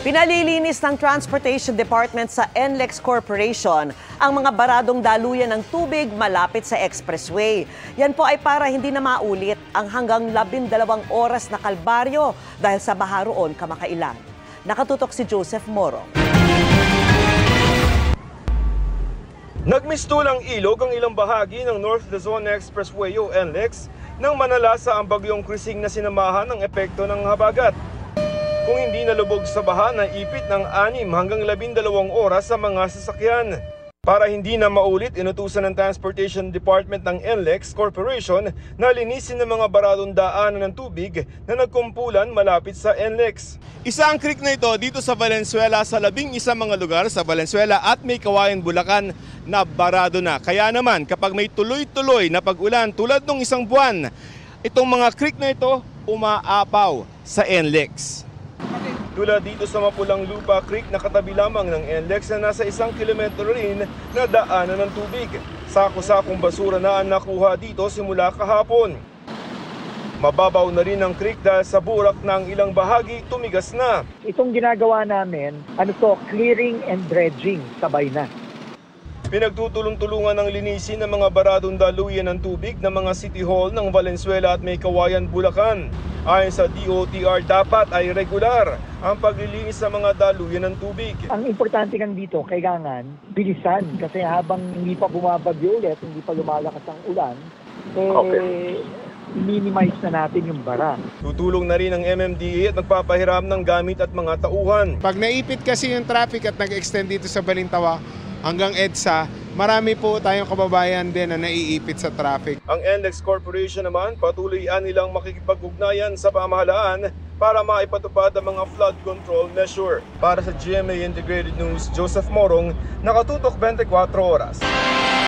Pinalilinis ng Transportation Department sa NLEX Corporation ang mga baradong daluyan ng tubig malapit sa expressway. Yan po ay para hindi na maulit ang hanggang 12 oras na kalbaryo dahil sa baha roon kamakailan. Nakatutok si Joseph Moro. Nagmistulang ilog ang ilang bahagi ng North Luzon Expressway o NLEX nang manalasa ang bagyong Krising na sinamahan ng epekto ng habagat. Kung hindi nalubog sa baha, naipit ng 6 hanggang 12 oras sa mga sasakyan. Para hindi na maulit, inutusan ng Transportation Department ng NLEX Corporation na linisin ng mga baradong daanan ng tubig na nagkumpulan malapit sa NLEX. Isa ang creek na ito dito sa Valenzuela sa 11 mga lugar sa Valenzuela at May Kawayan, Bulacan na barado na. Kaya naman kapag may tuloy-tuloy na pag-ulan tulad ng isang buwan, itong mga creek na ito umaapaw sa NLEX. Tulad dito sa Mapulang Lupa Creek na katabi lamang ng NLEX na nasa 1 kilometro rin na daanan ng tubig. Sako-sakong basura na ang nakuha dito simula kahapon. Mababaw na rin ang creek dahil sa burak ng ilang bahagi tumigas na. Itong ginagawa namin, clearing and dredging, sabay na. Pinagtutulong-tulungan ng linisin ng mga baradong daluyan ng tubig ng mga City Hall ng Valenzuela at May Kawayan, Bulacan. Ayon sa DOTR, dapat ay regular ang paglilinis sa mga daluyan ng tubig. Ang importante kang dito, kailangan bilisan kasi habang hindi pa bumabagyo ulit, hindi pa lumalakas ang ulan, minimize na natin yung bara. Tutulong na rin ang MMDA at nagpapahiram ng gamit at mga tauhan. Pag naipit kasi yung traffic at nag-extend dito sa Balintawa hanggang EDSA, marami po tayong kababayan din na naiipit sa traffic. Ang NLEX Corporation naman patuloy nilang makikipag-ugnayan sa pamahalaan para maipatupad ang mga flood control measure. Para sa GMA Integrated News, Joseph Morong, nakatutok 24 oras.